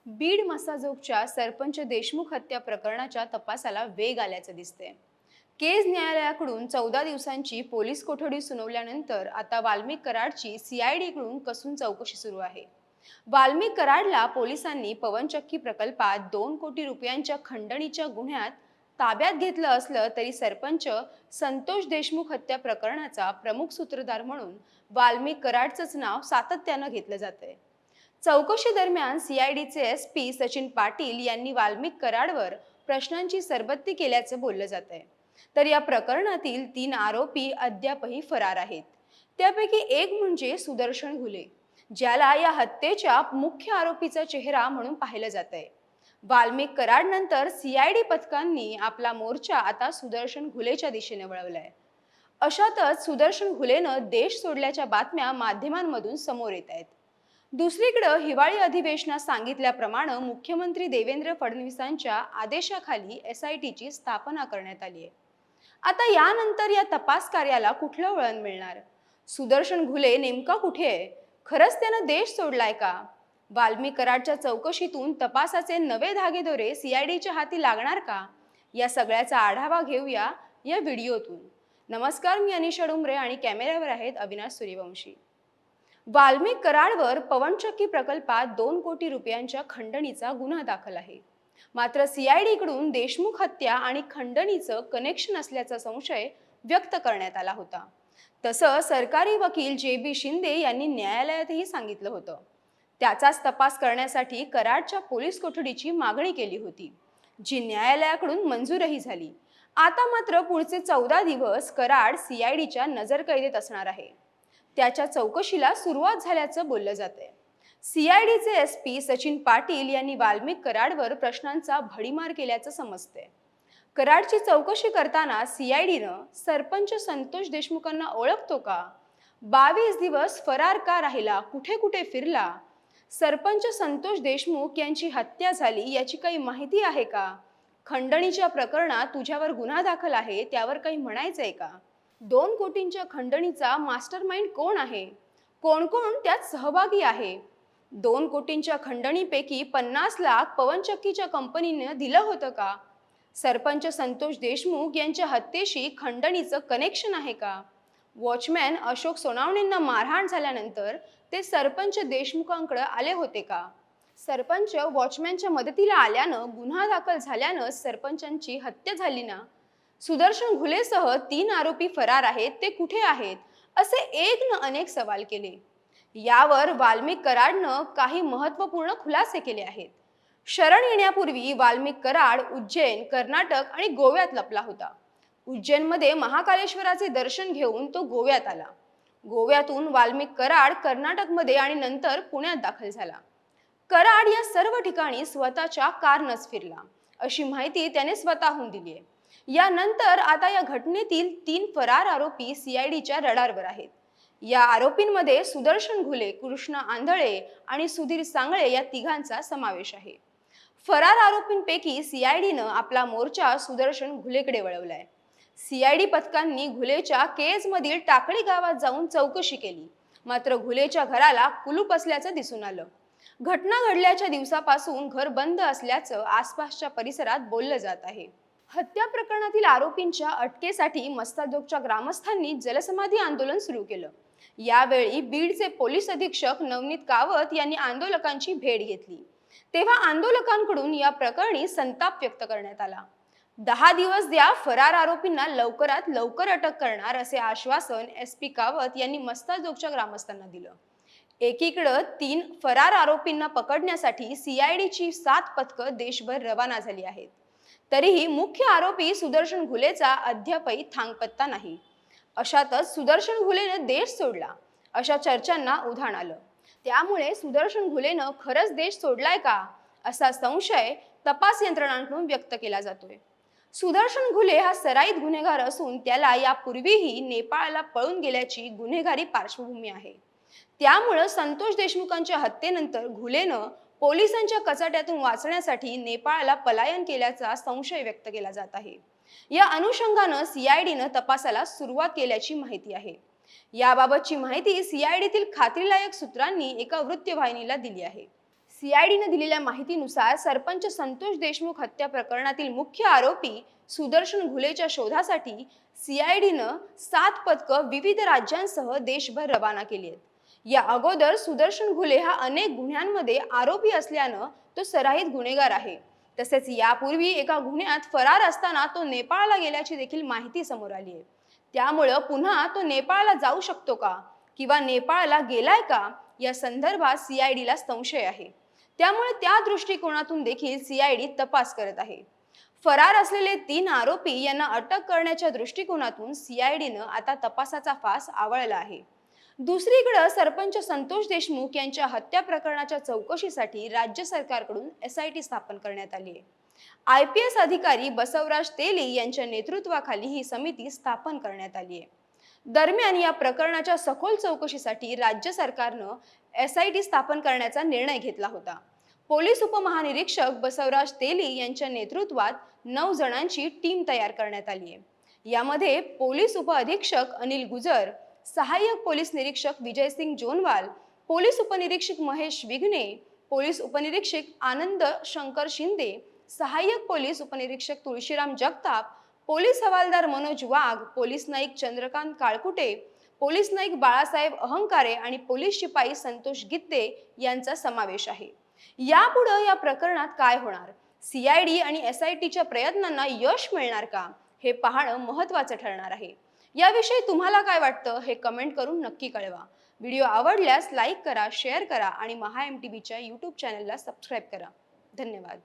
बीड मसाजोगच्या सरपंच देशमुख हत्या प्रकरणाच्या तपासाला वेग आल्याचे दिसते। केज न्यायालयाकडून 14 दिवसांची पोलीस कोठडी सुनावल्यानंतर आता वाल्मिक कराडची सीआयडी कडून कसून चौकशी सुरू आहे। वाल्मिक कराडला पोलिसांनी पवनचक्की प्रकल्पात 2 कोटी रुपयांच्या खंडणीच्या गुन्ह्यात ताब्यात घेतलं असलं तरी सरपंच संतोष देशमुख हत्या प्रकरणाचा प्रमुख सूत्रधार म्हणून वाल्मिक कराडचंच नाव सातत्यानं घेतलं जातंय। चौकशी दरम्यान सीआयडीचे एसपी सचिन पाटील यांनी वाल्मिक कराडवर प्रश्नांची सरबत्ती केल्याचं बोललं जात आहे। तर या प्रकरणातील 3 आरोपी अद्यापही फरार आहेत। त्यापैकी एक म्हणजे सुदर्शन घुले, ज्याला या हत्येच्या मुख्य आरोपीचा चेहरा म्हणून पाहिलं जात आहे। वाल्मिक कराड नंतर सीआयडी पथकांनी आपला मोर्चा आता सुदर्शन घुलेच्या दिशेने वळवलाय। अशातच सुदर्शन घुलेनं देश सोडल्याच्या बातम्या माध्यमांमधून समोर येत आहेत। दुसरीकडे हिवाळी अधिवेशनात सांगितल्याप्रमाणे मुख्यमंत्री देवेंद्र फडणवीसांच्या आदेशाखाली एसआयटीची स्थापना करण्यात आली आहे। आता यानंतर या तपास कार्याला कुठलं वळण मिळणार? सुदर्शन घुले नेमका कुठे आहे? खरंच त्यानं देश सोडलाय का? वाल्मिक कराडच्या चौकशीतून तपासाचे नवे धागेदोरे सीआयडीच्या हाती लागणार का? या सगळ्याचा आढावा घेऊया या व्हिडिओतून। नमस्कार, मी अनिशा डुमरे आणि कॅमेऱ्यावर आहेत अविनाश सूर्यवंशी। वाल्मिक कराडवर पवनचक्की प्रकल्पात 2 कोटी रुपयांच्या खंडणीचा गुन्हा दाखल आहे। मात्र सीआयडी कडून देशमुख हत्या आणि खंडणीचं कनेक्शन असल्याचा संशय व्यक्त करण्यात आला होता। तसं सरकारी वकील जे.बी. शिंदे यांनी न्यायालयातही सांगितलं होतं। त्याचाच तपास करण्यासाठी कराडच्या पोलीस कोठडीची मागणी केली होती, जी न्यायालयाकडून मंजूरही झाली। आता मात्र पुढचे 14 दिवस कराड सीआयडीच्या नजरकैदेत असणार आहे। त्याच्या चौकशीला सुरुवात झाल्याचं बोललं जातंय। सीआयडीचे एसपी सचिन पाटील यांनी वाल्मिक कराडवर प्रश्नांचा भडीमार केल्याचं समजतंय। कराडची चौकशी करताना सीआयडीनं सरपंच संतोष देशमुखांना ओळखतो का? 22 दिवस फरार का राहिला? कुठे कुठे फिरला? सरपंच संतोष देशमुख यांची हत्या झाली याची काही माहिती आहे का? खंडणीच्या प्रकरणात तुझ्यावर गुन्हा दाखल आहे, त्यावर काही म्हणायचंय का? 2 कोटींच्या खंडणीचा मास्टरमाइंड कोण आहे? कोण कोण त्यात सहभागी आहे? 2 कोटींच्या खंडणीपैकी 50 लाख पवनचक्कीच्या कंपनीने दिलं होतं का? सरपंच संतोष देशमुख यांच्या हत्येशी खंडणीचं कनेक्शन आहे का? वॉचमॅन अशोक सोनावणेंना मारहाण झाल्यानंतर ते सरपंच देशमुखांकडे आले होते का? सरपंच वॉचमॅनच्या मदतीला आल्यानं गुन्हा दाखल झाल्यानं सरपंचांची हत्या झाली ना? सुदर्शन घुलेसह 3 आरोपी फरार आहेत, ते कुठे आहेत? असे एक न अनेक सवाल केले। यावर वाल्मिक कराडनं काही महत्त्वपूर्ण खुलासे केले आहेत। शरण येण्यापूर्वी वाल्मिक कराड उज्जैन, कर्नाटक आणि गोव्यात लपला होता। उज्जैनमध्ये महाकालेश्वराचे दर्शन घेऊन तो गोव्यात आला। गोव्यातून वाल्मिक कराड कर्नाटकमध्ये आणि नंतर पुण्यात दाखल झाला। कराड या सर्व ठिकाणी स्वतःच्या कारनच फिरला, अशी माहिती त्याने स्वतःहून दिली आहे। यानंतर आता या घटनेतील 3 फरार आरोपी सीआयडीच्या रडारवर आहेत। या आरोपींमध्ये सुदर्शन घुले, कृष्णा आंधळे आणि सुधीर सांगळे या तिघांचा समावेश आहे। फरार आरोपींपैकी सीआयडीनं आपला मोर्चा सुदर्शन घुलेकडे वळवलाय। सीआयडी पथकांनी घुलेच्या केजमधील टाकळी गावात जाऊन चौकशी केली, मात्र घुलेच्या घराला कुलूप असल्याचं दिसून आलं। घटना घडल्याच्या दिवसापासून घर बंद असल्याचं आसपासच्या परिसरात बोललं जात आहे। हत्या प्रकरणातील आरोपींच्या अटकेसाठी मस्ताजोगच्या ग्रामस्थांनी जलसमाधी आंदोलन सुरू केलं। यावेळी बीडचे पोलीस अधीक्षक नवनीत कावत यांनी आंदोलकांची भेट घेतली, तेव्हा आंदोलकांकडून या प्रकरणी संताप व्यक्त करण्यात आला। 10 दिवस द्या, फरार आरोपींना लवकरात लवकर अटक करणार असे आश्वासन एसपी कावत यांनी मस्ताजोगच्या ग्रामस्थांना दिलं। एकीकडे 3 फरार आरोपींना पकडण्यासाठी सीआयडीची 7 पथकं देशभर रवाना झाली आहेत, तरीही मुख्य आरोपी सुदर्शन घुलेचा अद्यापही थांगपत्ता नाही। अशातच सुदर्शन घुलेनं देश सोडला अशा चर्चांना उधाण आलं। त्यामुळे सुदर्शन घुलेनं खरंच देश सोडलाय का, असा संशय तपास यंत्रणांकडून व्यक्त केला जातोय। सुदर्शन घुले हा सराईत गुन्हेगार असून त्याला यापूर्वीही नेपाळला पळून गेल्याची गुन्हेगारी पार्श्वभूमी आहे। त्यामुळे संतोष देशमुखांच्या हत्येनंतर घुलेनं पोलिसांच्या कचाट्यातून वाचण्यासाठी नेपाळला पलायन केल्याचा संशय व्यक्त केला जात आहे। या अनुषंगानं सीआयडीनं तपासाला सुरुवात केल्याची माहिती आहे। याबाबतची माहिती सीआयडीतील खात्रीलायक सूत्रांनी एका वृत्तवाहिनीला दिली आहे। सीआयडीने दिलेल्या माहितीनुसार सरपंच संतोष देशमुख हत्या प्रकरणातील मुख्य आरोपी सुदर्शन घुलेच्या शोधासाठी सीआयडीनं 7 पथकं विविध राज्यांसह देशभर रवाना केली आहेत. या अगोदर सुदर्शन घुले हा अनेक गुन्ह्यांमध्ये आरोपी असल्यानं तो सराईत गुन्हेगार आहे. तसेच यापूर्वी एका गुन्ह्यात फरार असताना तो नेपाळला गेल्याची देखील माहिती समोर आली आहे. त्यामुळं पुन्हा तो नेपाळला जाऊ शकतो का किंवा नेपाळला गेलाय का या संदर्भात सीआयडीला संशय आहे. त्यामुळे त्या दृष्टिकोनातून देखील सीआयडी तपास करत आहे. फरार असलेले 3 आरोपी यांना अटक करण्याच्या दृष्टिकोनातून सीआयडीनं आता तपासाचा फास आवळला आहे. दुसरीकडे सरपंच संतोष देशमुख यांच्या हत्या प्रकरणाच्या चौकशीसाठी राज्य सरकारकडून एसआयटी स्थापन करण्यात आली आहे. IPS अधिकारी बसवराज तेली यांच्या नेतृत्वाखाली ही समिती स्थापन करण्यात आली आहे. दरम्यान या प्रकरणाच्या सखोल चौकशीसाठी राज्य सरकारनं एसआयटी स्थापन करण्याचा निर्णय घेतला होता. पोलीस उपमहानिरीक्षक बसवराज तेली यांच्या नेतृत्वात 9 जणांची टीम तयार करण्यात आली आहे. यामध्ये पोलीस उपअधीक्षक अनिल गुजर, सहाय्यक पोलीस निरीक्षक विजयसिंग जोनवाल, पोलीस उपनिरीक्षक महेश विघ्ने, पोलीस उपनिरीक्षक आनंद शंकर शिंदे, सहाय्यक पोलीस उपनिरीक्षक तुळशीराम जगताप, पोलीस हवालदार मनोज वाघ, पोलीस नाईक चंद्रकांत काळकुटे, पोलीस नाईक बाळासाहेब अहंकारे आणि पोलीस शिपाई संतोष गित्ते यांचा समावेश आहे. यापुढे या प्रकरणात काय होणार? सीआयडी आणि एसआयटीच्या प्रयत्नांना यश मिळणार का हे पाहणं महत्त्वाचं ठरणार आहे. याविषयी तुम्हाला काय वाटतं हे कमेंट करून नक्की कळवा. व्हिडिओ आवडल्यास लाईक करा, शेअर करा आणि महा MTVच्या YouTube चॅनलला सबस्क्राईब करा. धन्यवाद.